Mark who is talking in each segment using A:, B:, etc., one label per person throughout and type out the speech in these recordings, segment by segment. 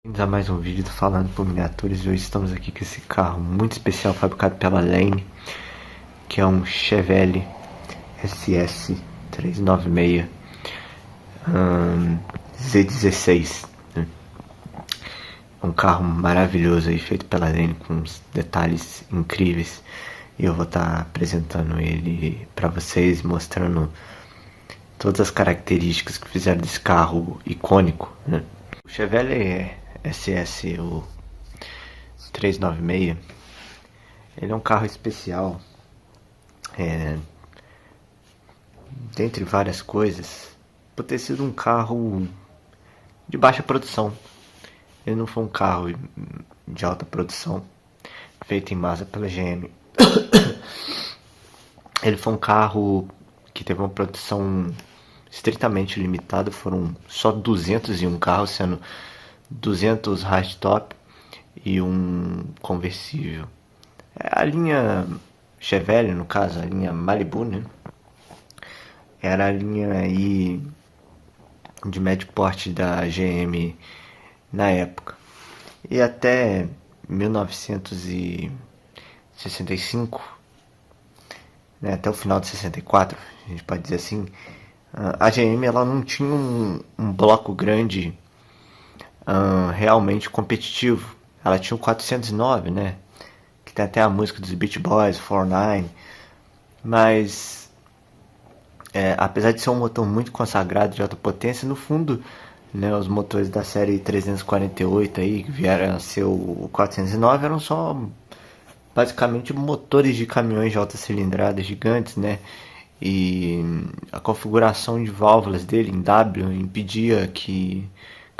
A: Bem-vindos a mais um vídeo do Falando por Miniaturas e hoje estamos aqui com esse carro muito especial fabricado pela Lane, que é um Chevelle SS 396 Z16, né? É um carro maravilhoso aí, feito pela Lane com uns detalhes incríveis, e eu vou estar apresentando ele para vocês, mostrando todas as características que fizeram desse carro icônico, né? O Chevelle SS, o 396, ele é um carro especial, dentre várias coisas, por ter sido um carro de baixa produção. Ele não foi um carro de alta produção, feito em massa pela GM. Ele foi um carro que teve uma produção estritamente limitada, foram só 201 carros, sendo 200 hardtop e um conversível. A linha Chevelle, no caso, a linha Malibu, né? Era a linha aí de médio porte da GM na época. E até 1965, né, até o final de 64, a gente pode dizer assim, a GM ela não tinha um bloco grande realmente competitivo. Ela tinha o 409, né? Que tem até a música dos Beach Boys, 49. Mas, apesar de ser um motor muito consagrado de alta potência, no fundo, né, os motores da série 348 aí, que vieram a ser o 409, eram só basicamente motores de caminhões de alta cilindrada gigantes, né? E a configuração de válvulas dele em W impedia que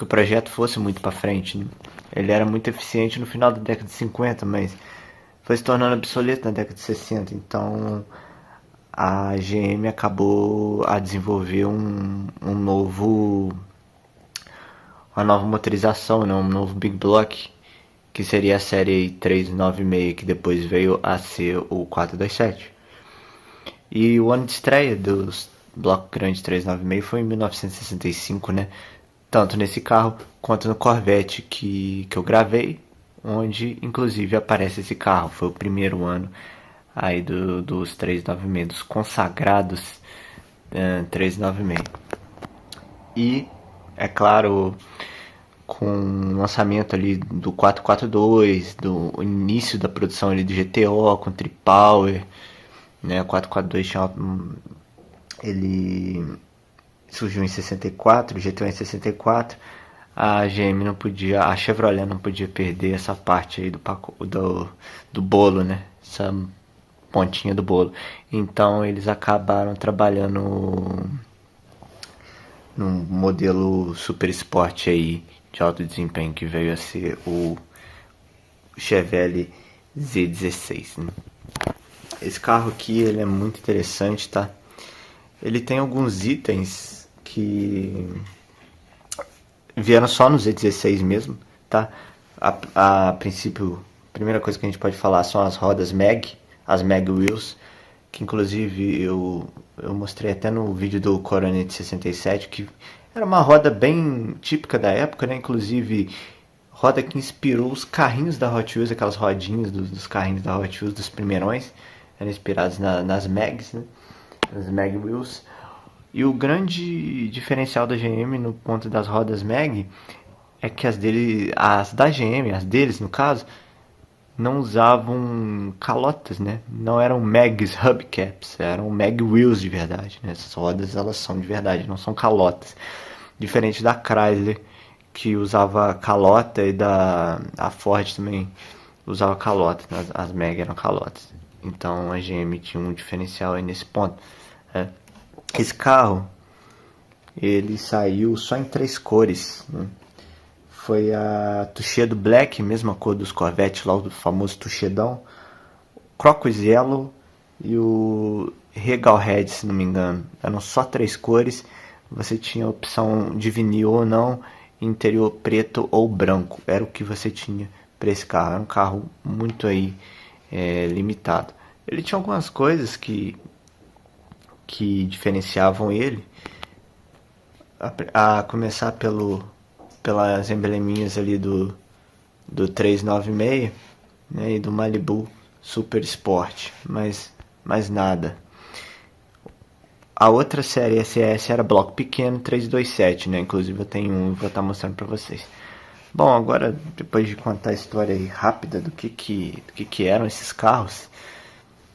A: o projeto fosse muito para frente, né? Ele era muito eficiente no final da década de 50, mas foi se tornando obsoleto na década de 60. Então a GM acabou a desenvolver uma nova motorização, né? Um novo Big Block, que seria a série 396, que depois veio a ser o 427. E o ano de estreia dos Bloco Grande 396 foi em 1965, né? Tanto nesse carro quanto no Corvette que eu gravei, onde inclusive aparece esse carro. Foi o primeiro ano aí dos 396, dos consagrados 396. E, é claro, com o lançamento ali do 442, do início da produção ali do GTO com Tripower, né? O 442 tinha, ele surgiu em 64, o GTO em 64. A GM não podia, a Chevrolet não podia perder essa parte aí do bolo, né? Essa pontinha do bolo. Então eles acabaram trabalhando num modelo super sport aí de alto desempenho, que veio a ser o Chevelle Z16, né? Esse carro aqui, ele é muito interessante, tá? Ele tem alguns itens que vieram só no Z16 mesmo, tá? A princípio, a primeira coisa que a gente pode falar são as rodas Mag, as Mag Wheels, que inclusive eu mostrei até no vídeo do Coronet 67, que era uma roda bem típica da época, né? Inclusive, roda que inspirou os carrinhos da Hot Wheels, aquelas rodinhas dos carrinhos da Hot Wheels, dos primeirões, eram inspirados nas Mags, né? As Mag Wheels. E o grande diferencial da GM no ponto das rodas Mag é que as da GM, as deles no caso, não usavam calotas, né? Não eram Mags hubcaps, eram Mag Wheels de verdade, né? Essas rodas elas são de verdade, não são calotas. Diferente da Chrysler, que usava calota, e a Ford também usava calota, né? As Mag eram calotas. Então a GM tinha um diferencial aí nesse ponto, né? Esse carro, ele saiu só em 3 cores, né? Foi a Tuxedo Black, mesma cor dos Corvette, lá do famoso Tuxedão, Crocus Yellow e o Regal Red, se não me engano. Eram só 3 cores, você tinha a opção de vinil ou não, interior preto ou branco, era o que você tinha para esse carro. Era um carro muito aí limitado. Ele tinha algumas coisas que diferenciavam ele, a começar pelas embleminhas ali do 396, né, e do Malibu Super Sport, mas mais nada. A outra série SS era bloco pequeno 327, né? Inclusive eu tenho um que vou estar mostrando para vocês. Bom, agora depois de contar a história aí rápida do que eram esses carros,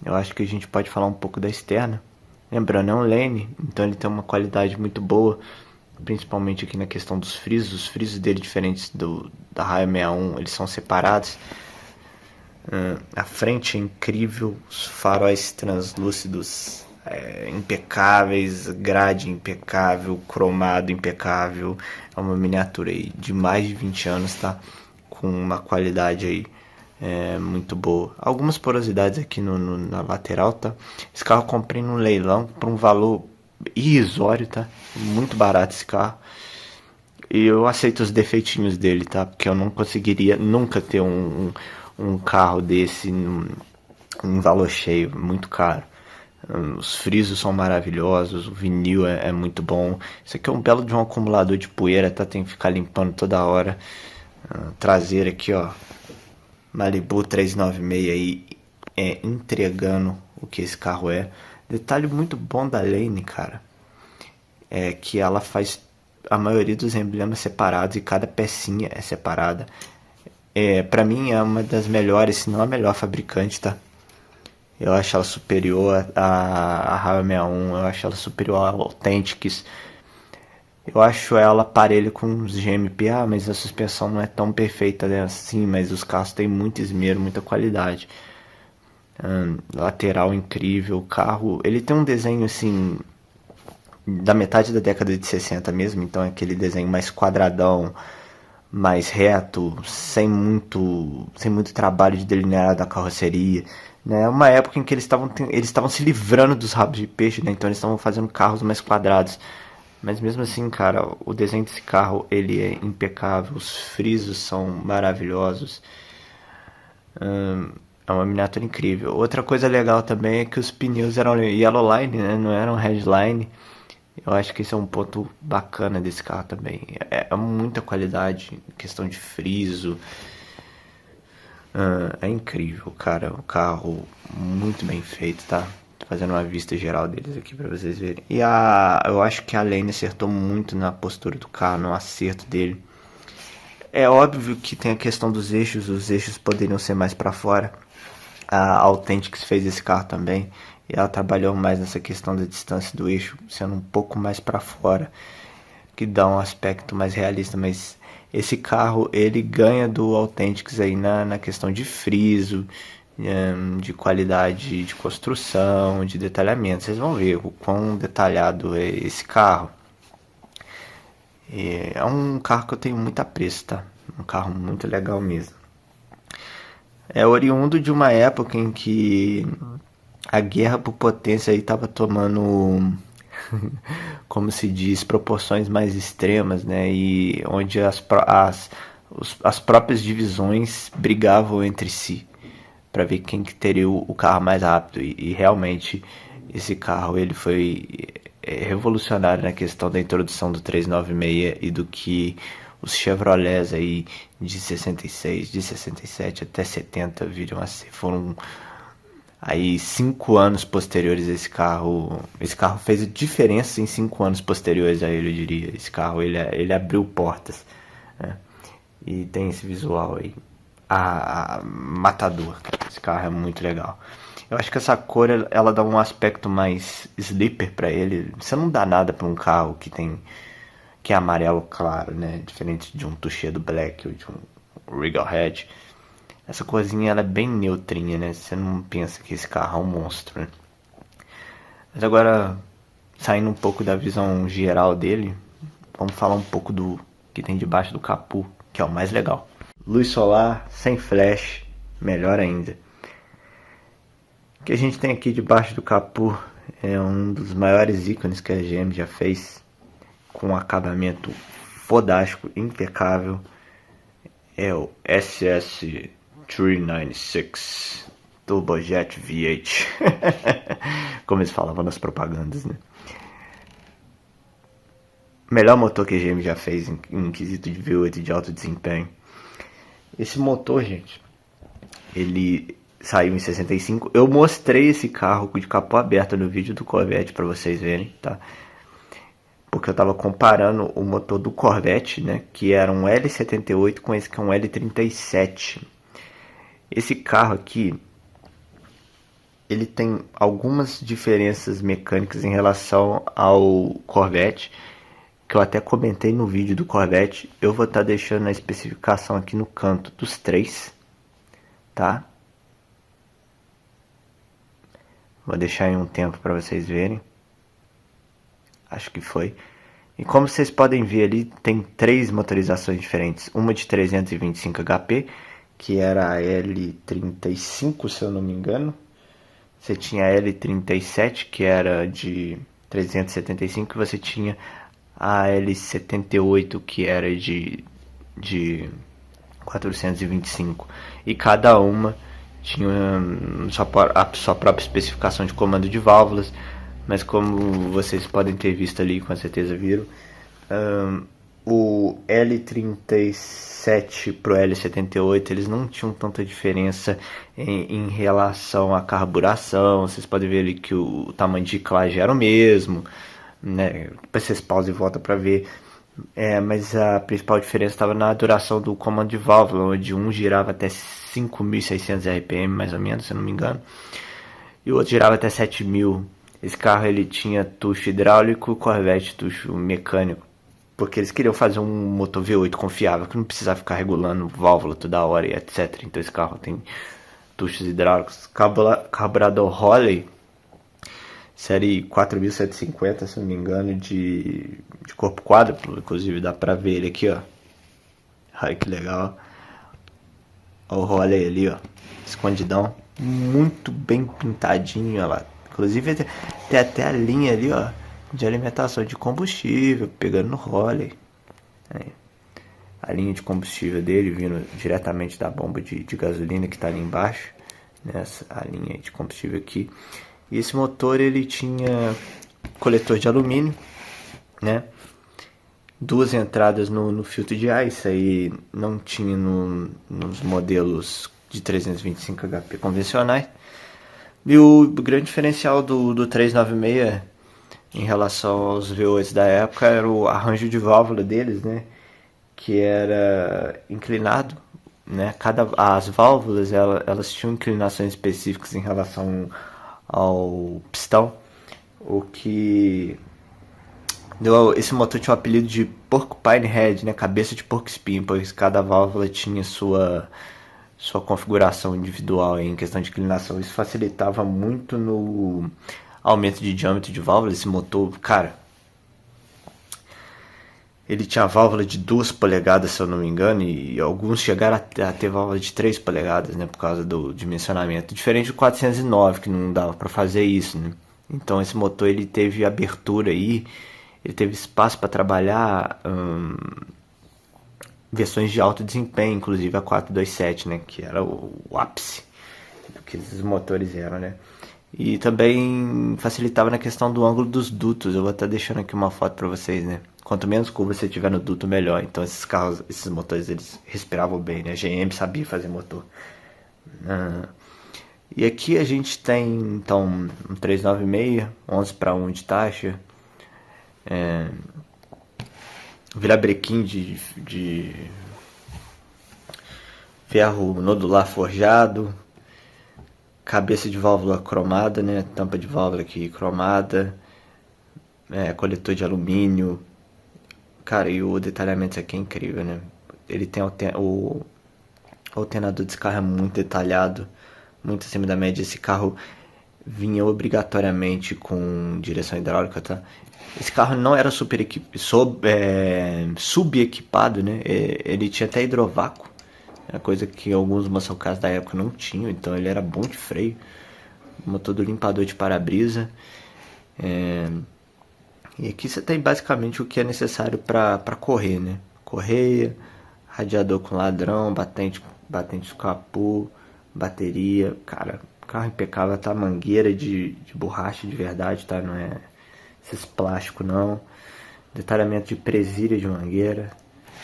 A: eu acho que a gente pode falar um pouco da externa. Lembrando, é um Lane, então ele tem uma qualidade muito boa, principalmente aqui na questão dos frisos. Os frisos dele, diferentes da Raio 61, eles são separados. A frente é incrível, os faróis translúcidos impecáveis, grade impecável, cromado impecável. É uma miniatura aí de mais de 20 anos, tá? Com uma qualidade aí muito boa. Algumas porosidades aqui na lateral, tá? Esse carro eu comprei num leilão por um valor irrisório, tá? Muito barato esse carro. E eu aceito os defeitinhos dele, tá? Porque eu não conseguiria nunca ter um carro desse em valor cheio, muito caro. Os frisos são maravilhosos, o vinil é muito bom. Isso aqui é um belo de um acumulador de poeira, tá? Tem que ficar limpando toda hora. Traseira aqui, ó, Malibu 396 aí, entregando o que esse carro é. Detalhe muito bom da Lane, cara, é que ela faz a maioria dos emblemas separados e cada pecinha é separada. Pra mim é uma das melhores, se não a melhor fabricante, tá? Eu acho ela superior à Raio 61, eu acho ela superior à Authentics. Eu acho ela parelha com os GMP, mas a suspensão não é tão perfeita assim, mas os carros têm muito esmero, muita qualidade. Lateral incrível, o carro, ele tem um desenho assim, da metade da década de 60 mesmo, então é aquele desenho mais quadradão, mais reto, sem muito trabalho de delineado da carroceria. É uma época em que eles estavam se livrando dos rabos de peixe, né? Então eles estavam fazendo carros mais quadrados. Mas mesmo assim, cara, o desenho desse carro ele é impecável, os frisos são maravilhosos. É uma miniatura incrível. Outra coisa legal também é que os pneus eram yellow line, né? Não eram headline. Eu acho que esse é um ponto bacana desse carro também. É muita qualidade, questão de friso. É incrível, cara. O carro muito bem feito, tá? Tô fazendo uma vista geral deles aqui pra vocês verem. E eu acho que a Lane acertou muito na postura do carro, no acerto dele. É óbvio que tem a questão dos eixos, os eixos poderiam ser mais pra fora. A Authentics fez esse carro também, e ela trabalhou mais nessa questão da distância do eixo, sendo um pouco mais pra fora, que dá um aspecto mais realista, mas esse carro ele ganha do Authentics aí na questão de friso, de qualidade de construção, de detalhamento. Vocês vão ver o quão detalhado é esse carro. É um carro que eu tenho muito apreço, tá? Um carro muito legal mesmo. É oriundo de uma época em que a guerra por potência aí estava tomando, como se diz, proporções mais extremas, né? E onde as próprias divisões brigavam entre si para ver quem que teria o carro mais rápido. E realmente esse carro ele foi revolucionário na questão da introdução do 396 e do que os Chevrolets aí de 66, de 67 até 70 viram a ser. Foram aí 5 anos posteriores a esse carro. Esse carro fez a diferença em 5 anos posteriores a ele, eu diria. Esse carro ele abriu portas, né? E tem esse visual aí matador. Esse carro é muito legal. Eu acho que essa cor ela dá um aspecto mais sleeper pra ele. Você não dá nada pra um carro que é amarelo claro, né? Diferente de um Tuxedo Black ou de um Regal Red. Essa corzinha ela é bem neutrinha, né? Você não pensa que esse carro é um monstro, né? Mas agora, saindo um pouco da visão geral dele, vamos falar um pouco do que tem debaixo do capô, que é o mais legal. Luz solar, sem flash, melhor ainda. O que a gente tem aqui debaixo do capô é um dos maiores ícones que a GM já fez, com um acabamento fodástico, impecável. É o SS396 Turbojet V8. Como eles falavam nas propagandas, né? melhor motor que a GM já fez em quesito de V8 de alto desempenho. Esse motor, gente, ele saiu em 65. Eu mostrei esse carro de capô aberto no vídeo do Corvette para vocês verem, tá? Porque eu estava comparando o motor do Corvette, né, que era um L78 com esse que é um L37. Esse carro aqui, ele tem algumas diferenças mecânicas em relação ao Corvette, que eu até comentei no vídeo do Corvette. Eu vou estar deixando a especificação aqui no canto dos três, tá? Vou deixar em um tempo para vocês verem. Acho que foi. E como vocês podem ver ali, tem três motorizações diferentes. Uma de 325 HP, que era a L35, se eu não me engano. Você tinha a L37, que era de 375, e você tinha a L78, que era de 425. E cada uma tinha a sua própria especificação de comando de válvulas, mas como vocês podem ter visto ali, com certeza viram, o L37 pro L78 eles não tinham tanta diferença em relação à carburação. Vocês podem ver ali que o tamanho de ciclagem era o mesmo, né? Depois vocês pausam e voltam para ver. Mas a principal diferença estava na duração do comando de válvula, onde um girava até 5.600 RPM, mais ou menos, se eu não me engano, e o outro girava até 7.000. Esse carro ele tinha tucho hidráulico, o Corvette tucho mecânico, porque eles queriam fazer um motor V8 confiável, que não precisava ficar regulando válvula toda hora e etc. Então esse carro tem tuchos hidráulicos. Carburador Holley, série 4150, se não me engano, de corpo quádruplo, inclusive dá pra ver ele aqui, ó. Ai, que legal. Olha o Holley ali, ó, escondidão, muito bem pintadinho, olha lá. Inclusive tem até a linha ali, ó, de alimentação de combustível, pegando no Holley. Aí, a linha de combustível dele vindo diretamente da bomba de gasolina que está ali embaixo, nessa a linha de combustível aqui. E esse motor ele tinha coletor de alumínio, né? Duas entradas no filtro de ar, isso aí não tinha nos modelos de 325 HP convencionais. E o grande diferencial do 396 em relação aos V8 da época era o arranjo de válvula deles, né? Que era inclinado, né? As válvulas elas tinham inclinações específicas em relação ao pistão, o que esse motor tinha o apelido de Porcupine Head, né? Cabeça de porco espinho, pois cada válvula tinha sua configuração individual em questão de inclinação. Isso facilitava muito no aumento de diâmetro de válvula. Esse motor, cara, ele tinha válvula de 2 polegadas, se eu não me engano, e alguns chegaram a ter válvula de 3 polegadas, né, por causa do dimensionamento. Diferente do 409, que não dava para fazer isso, né? Então esse motor ele teve abertura aí, ele teve espaço para trabalhar versões de alto desempenho, inclusive a 427, né, que era o ápice do que esses motores eram, né? E também facilitava na questão do ângulo dos dutos. Eu vou estar deixando aqui uma foto para vocês, né? Quanto menos curva você tiver no duto, melhor. Então esses carros, esses motores, eles respiravam bem, né? A GM sabia fazer motor. E aqui a gente tem, então, um 396, 11/1 de taxa. Virabrequim de ferro nodular forjado. Cabeça de válvula cromada, né? Tampa de válvula aqui cromada. Coletor de alumínio. Cara, e o detalhamento aqui é incrível, né? Ele tem o alternador desse carro é muito detalhado, muito acima da média. Esse carro vinha obrigatoriamente com direção hidráulica, tá? Esse carro não era subequipado, né? Ele tinha até hidrovácuo, é coisa que alguns muscle cars da época não tinham, então ele era bom de freio. Motor do limpador de para-brisa. E aqui você tem basicamente o que é necessário para correr, né? Correia, radiador com ladrão, batente do capô, bateria. Cara, carro impecável, tá? Mangueira de borracha de verdade, tá? Não é esses plásticos, não. detalhamento de presilha de mangueira.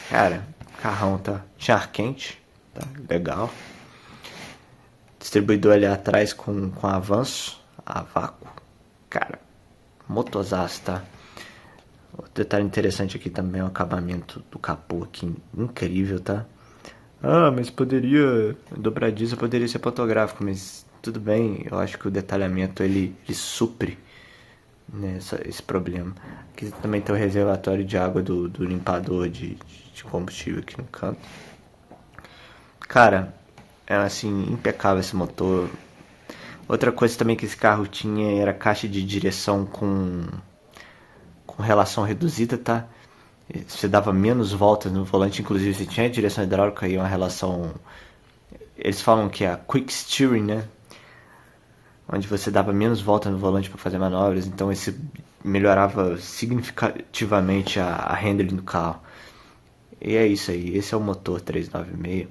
A: Cara, carrão, tá? Tinha ar quente, tá? Legal. Distribuidor ali atrás com avanço, a vácuo. Cara, motorzaço, tá? Outro detalhe interessante aqui também é o acabamento do capô aqui, incrível, tá? Ah, mas poderia, dobradiça poderia ser fotográfico, mas tudo bem, eu acho que o detalhamento ele supre, né, esse problema. Aqui também tem o reservatório de água do limpador de combustível aqui no canto. Cara, é assim, impecável esse motor. Outra coisa também que esse carro tinha era caixa de direção com relação reduzida, tá? Você dava menos voltas no volante, inclusive você tinha direção hidráulica e uma relação. Eles falam que é a quick steering, né? Onde você dava menos voltas no volante para fazer manobras, então esse melhorava significativamente a handling do carro. E é isso aí, esse é o motor 396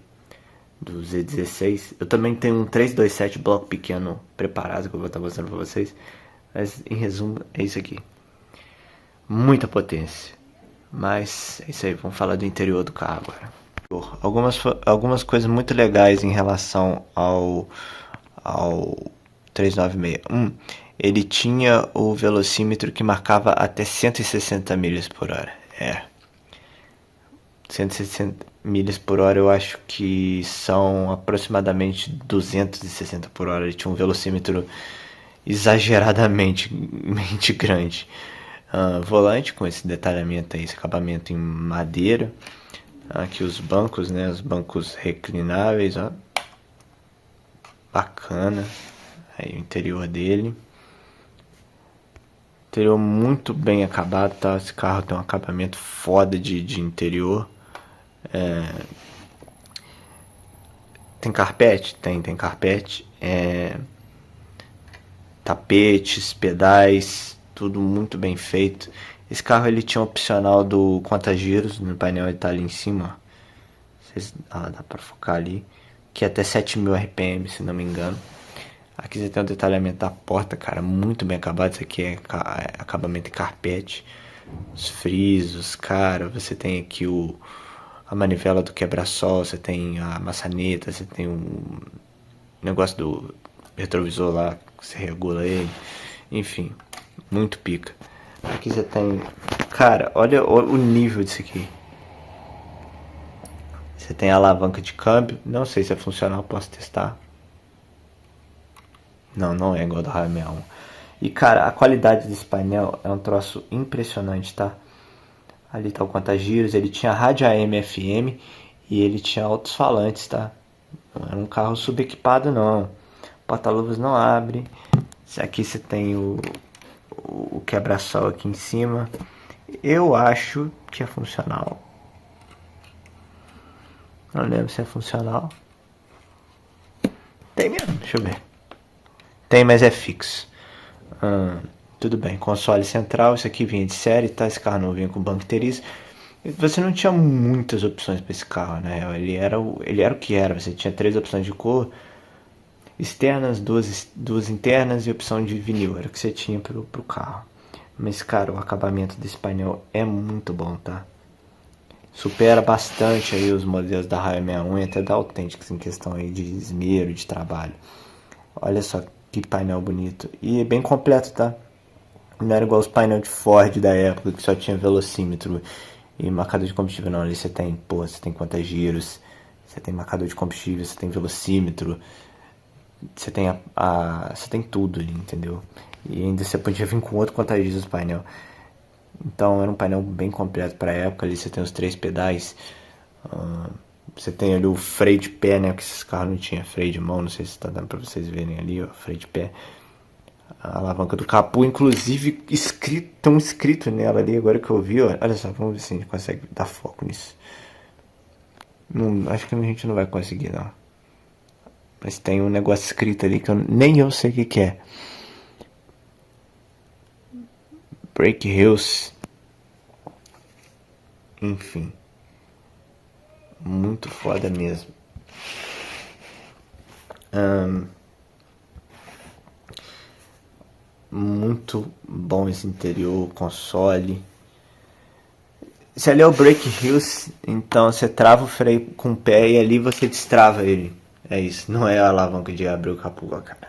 A: do Z16. Eu também tenho um 327 bloco pequeno preparado que eu vou estar mostrando para vocês. Mas em resumo, é isso aqui. Muita potência. Mas é isso aí, vamos falar do interior do carro agora. Algumas coisas muito legais em relação ao 396. Ele tinha o velocímetro que marcava até 160 milhas por hora. 160 milhas por hora eu acho que são aproximadamente 260 por hora. Ele tinha um velocímetro exageradamente grande. Volante com esse detalhamento aí, esse acabamento em madeira. Aqui os bancos, né? Os bancos reclináveis, ó. Bacana. Aí o interior dele. Interior muito bem acabado, tá? Esse carro tem um acabamento foda de interior. Tem carpete? Tem carpete. Tapetes, pedais, tudo muito bem feito. Esse carro ele tinha um opcional do conta-giros, no painel ele tá ali em cima, ó. Dá pra focar ali, que é até 7.000 RPM, se não me engano. Aqui você tem o detalhamento da porta, cara, muito bem acabado. Isso aqui é acabamento em carpete. Os frisos, cara, você tem aqui a manivela do quebra-sol, você tem a maçaneta, você tem um negócio do retrovisor lá, que você regula ele. Enfim, muito pica. Aqui você tem... Cara, olha o nível disso aqui. Você tem a alavanca de câmbio. Não sei se é funcional, posso testar. Não é igual do Raio 61. E cara, a qualidade desse painel é um troço impressionante, tá? Ali tá o conta-giros, ele tinha rádio AM FM e ele tinha altos-falantes, tá? Não era um carro subequipado não. Porta-luvas não abre. Aqui você tem o quebra-sol aqui em cima. Eu acho que é funcional. Não lembro se é funcional. Tem mesmo, deixa eu ver. Tem, mas é fixo. Tudo bem, console central, isso aqui vinha de série, tá? Esse carro não vinha com banco inteiriço. Você não tinha muitas opções para esse carro, né? Ele era o que era. Você tinha 3 opções de cor externas, duas internas e opção de vinil. Era o que você tinha pro carro. Mas, cara, o acabamento desse painel é muito bom, tá? Supera bastante aí os modelos da Raio 61 e até da Authentics em questão aí de esmero, de trabalho. Olha só que painel bonito. E é bem completo, tá? Não era igual os painéis de Ford da época, que só tinha velocímetro e marcador de combustível. Não, ali você tem conta-giros, você tem marcador de combustível, você tem velocímetro, você tem você tem tudo ali, entendeu? E ainda você podia vir com outro conta-giros no painel. Então era um painel bem completo para a época. Ali você tem os 3 pedais. Você tem ali o freio de pé, né? Porque esses carros não tinham freio de mão. Não sei se está dando para vocês verem ali, ó, freio de pé. A alavanca do capô, inclusive tão escrito nela ali, agora que eu vi, ó. Olha só, vamos ver se a gente consegue dar foco nisso. Não, acho que a gente não vai conseguir, não. Mas tem um negócio escrito ali que nem eu sei o que é. Break Hills. Enfim. Muito foda mesmo. Muito bom esse interior, console. Esse ali é o Brake Hills, então você trava o freio com o pé e ali você destrava ele. É isso, não é a alavanca de abrir o capô, cara.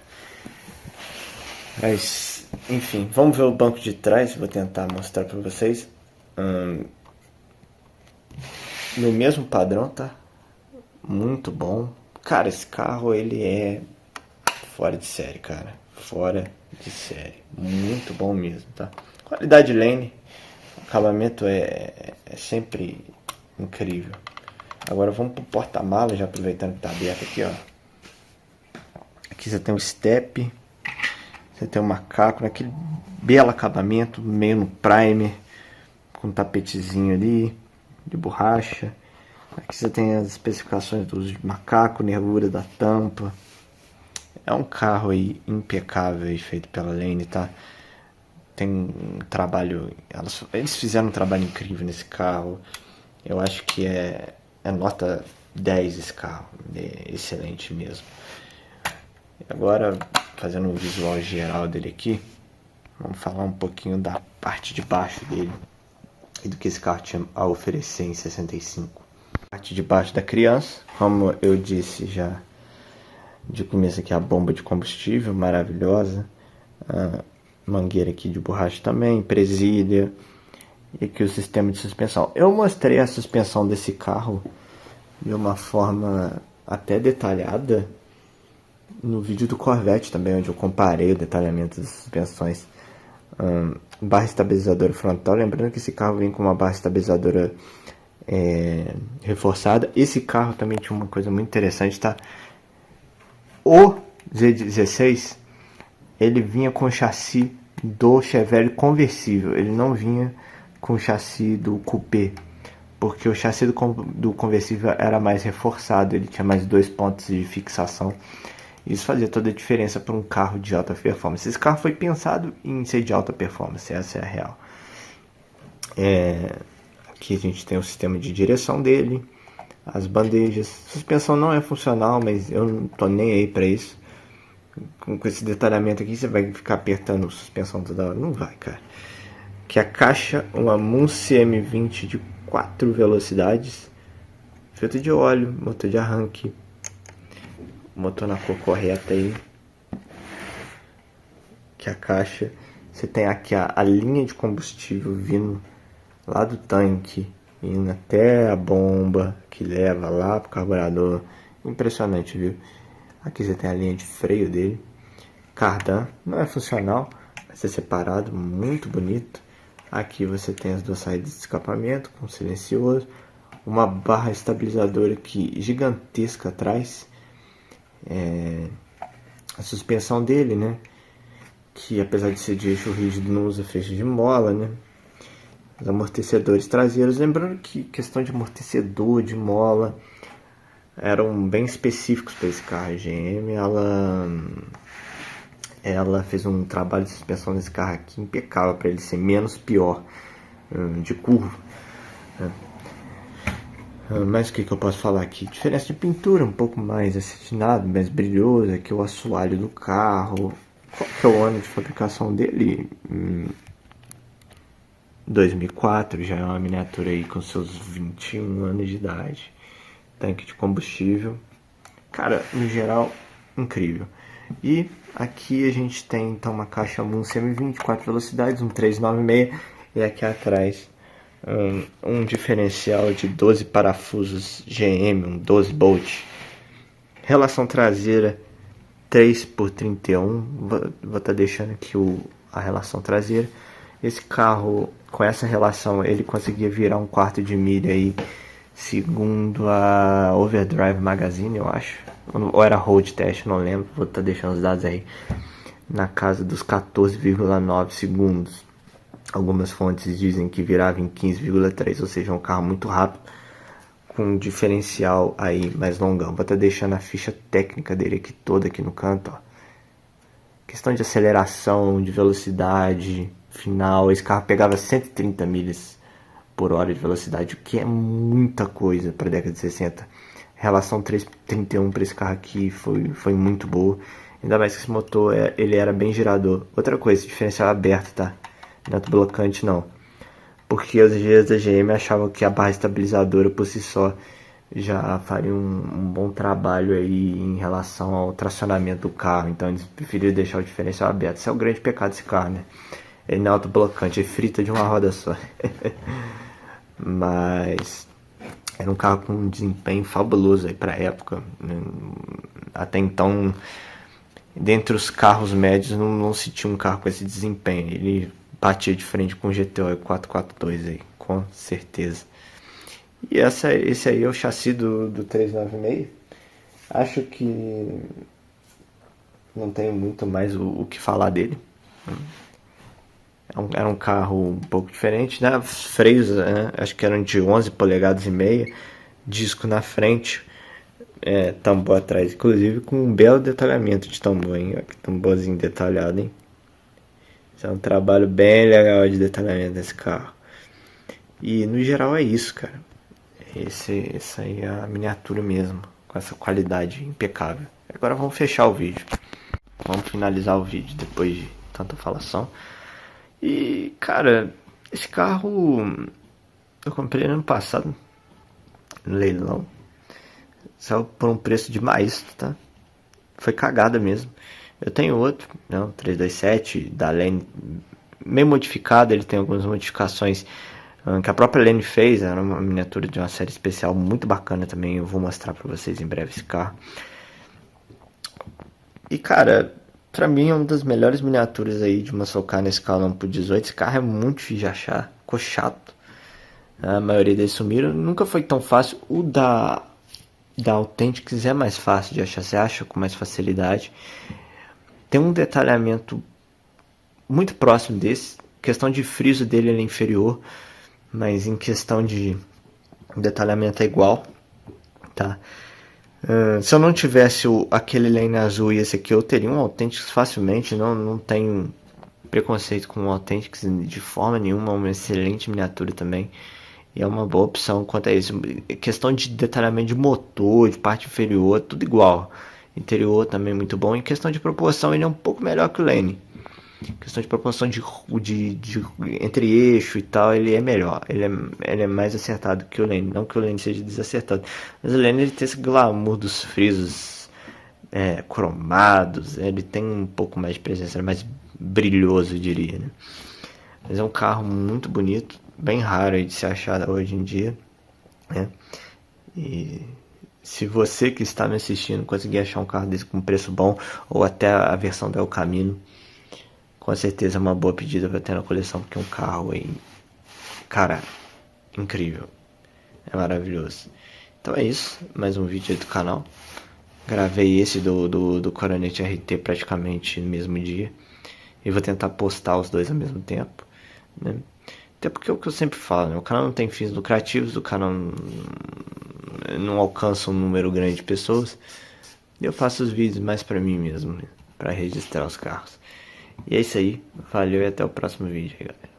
A: Mas, enfim, vamos ver o banco de trás, vou tentar mostrar pra vocês. No mesmo padrão, tá? Muito bom. Cara, esse carro, ele é fora de série, cara. Fora de série. Muito bom mesmo, tá? Qualidade lane, o acabamento é sempre incrível. Agora vamos pro porta-malas, já aproveitando que tá aberto aqui, ó. Aqui você tem o step, você tem o macaco, naquele belo acabamento, meio no primer, com um tapetezinho ali, de borracha. Aqui você tem as especificações do macaco, nervura da tampa. É um carro aí impecável aí, feito pela Lane, tá? Tem um trabalho... Eles fizeram um trabalho incrível nesse carro. Eu acho que é nota 10 esse carro. É excelente mesmo. Agora, fazendo um visual geral dele aqui, vamos falar um pouquinho da parte de baixo dele e do que esse carro tinha a oferecer em 65. A parte de baixo da criança, como eu disse já de começo aqui, a bomba de combustível maravilhosa, a mangueira aqui de borracha também, presilha, e aqui o sistema de suspensão. Eu mostrei a suspensão desse carro de uma forma até detalhada no vídeo do Corvette também, onde eu comparei o detalhamento das suspensões. Barra estabilizadora frontal, lembrando que esse carro vem com uma barra estabilizadora reforçada. Esse carro também tinha uma coisa muito interessante, tá? O Z16 ele vinha com o chassi do Chevrolet conversível, ele não vinha com o chassi do Coupé, porque o chassi do conversível era mais reforçado, ele tinha mais 2 pontos de fixação. Isso fazia toda a diferença para um carro de alta performance. Esse carro foi pensado em ser de alta performance, essa é a real. Aqui a gente tem o sistema de direção dele, as bandejas. Suspensão não é funcional, mas eu não tô nem aí para isso. Com esse detalhamento aqui, você vai ficar apertando a suspensão toda hora? Não vai, cara. Aqui a caixa, uma Muncie M20 de 4 velocidades, filtro de óleo, motor de arranque, motor na cor correta aí. Aqui a caixa, você tem aqui a linha de combustível vindo lá do tanque, indo até a bomba que leva lá pro carburador. Impressionante, viu? Aqui você tem a linha de freio dele. Cardan, não é funcional, vai ser separado, muito bonito. Aqui você tem as 2 saídas de escapamento com silencioso, uma barra estabilizadora aqui gigantesca atrás. A suspensão dele, né, que apesar de ser de eixo rígido não usa feixe de mola, né. Os amortecedores traseiros, lembrando que questão de amortecedor, de mola, eram bem específicos para esse carro. A GM ela fez um trabalho de suspensão nesse carro aqui impecável para ele ser menos pior de curva. Mas o que eu posso falar aqui? Diferença de pintura, um pouco mais acetinado, mais brilhoso. Aqui o assoalho do carro. Qual que é o ano de fabricação dele? 2004, já é uma miniatura aí com seus 21 anos de idade. Tanque de combustível. Cara, no geral, incrível. E aqui a gente tem então uma caixa Muncie M20, 4 velocidades, um 396. E aqui atrás um diferencial de 12 parafusos GM, um 12 Bolt. Relação traseira 3x31. Vou estar deixando aqui a relação traseira. Esse carro, com essa relação, ele conseguia virar 1/4 de milha aí, segundo a Overdrive Magazine, eu acho. Ou era Road Test, não lembro. Vou estar deixando os dados aí. Na casa dos 14,9 segundos. Algumas fontes dizem que virava em 15,3, ou seja, um carro muito rápido, com um diferencial aí mais longão. Vou estar deixando a ficha técnica dele aqui toda aqui no canto, ó. Questão de aceleração, de velocidade final, esse carro pegava 130 milhas por hora de velocidade, o que é muita coisa para a década de 60. Relação 3,31 para esse carro aqui foi muito boa. Ainda mais que esse motor ele era bem girador. Outra coisa, diferencial aberto, tá? Não é autoblocante não. porque os engenheiros da GM achavam que a barra estabilizadora por si só já faria um bom trabalho aí em relação ao tracionamento do carro, então eles preferiram deixar o diferencial aberto. Esse é o grande pecado desse carro, né? Ele não é autoblocante, ele frita de uma roda só. Mas era um carro com um desempenho fabuloso aí pra época. Até então, dentre os carros médios, não se tinha um carro com esse desempenho. Ele batia de frente com o GTO 442 aí, com certeza. E esse aí é o chassi do 396. Acho que não tenho muito mais o que falar dele. Era um carro um pouco diferente, né? Freios, né? Acho que eram de 11 polegadas e meia, disco na frente, tambor atrás, inclusive com um belo detalhamento de tambor, hein? Que tamborzinho detalhado, hein? Isso é um trabalho bem legal de detalhamento desse carro. E no geral é isso, cara. Essa aí é a miniatura mesmo, com essa qualidade impecável. Agora vamos fechar o vídeo. Vamos finalizar o vídeo depois de tanta falação. E, cara, esse carro eu comprei no ano passado, no leilão. Saiu por um preço de maestro, tá? Foi cagada mesmo. Eu tenho outro, né, um 327 da Lane, meio modificado. Ele tem algumas modificações que a própria Lane fez. Era uma miniatura de uma série especial muito bacana também. Eu vou mostrar pra vocês em breve esse carro. E, cara, pra mim é uma das melhores miniaturas aí de muscle car nesse carro 1.18. Esse carro é muito difícil de achar, ficou chato. A maioria deles sumiram. Nunca foi tão fácil. O da Authentics é mais fácil de achar, você acha com mais facilidade. Tem um detalhamento muito próximo desse. Questão de friso dele ele é inferior, mas em questão de detalhamento é igual, tá? Se eu não tivesse aquele lane azul e esse aqui, eu teria um Authentics facilmente. Não tenho preconceito com o Authentics de forma nenhuma. Uma excelente miniatura também. E é uma boa opção quanto a isso. Questão de detalhamento de motor, de parte inferior, tudo igual. Interior também muito bom. Em questão de proporção, ele é um pouco melhor que o Lane. Em questão de proporção entre eixo e tal, ele é melhor. Ele é mais acertado que o Lane. Não que o Lane seja desacertado. Mas o Lane ele tem esse glamour dos frisos cromados. Ele tem um pouco mais de presença, é mais brilhoso, eu diria, né? Mas é um carro muito bonito, bem raro de se achar hoje em dia, né? E se você que está me assistindo conseguir achar um carro desse com preço bom, ou até a versão da El Camino, com certeza é uma boa pedida para ter na coleção, porque é um carro aí, cara, incrível, é maravilhoso. Então é isso, mais um vídeo aí do canal. Gravei esse do Coronet RT praticamente no mesmo dia, e vou tentar postar os dois ao mesmo tempo, né? Até porque é o que eu sempre falo, né? O canal não tem fins lucrativos, o canal não alcança um número grande de pessoas. Eu faço os vídeos mais pra mim mesmo, né? Pra registrar os carros. E é isso aí, valeu e até o próximo vídeo aí, galera.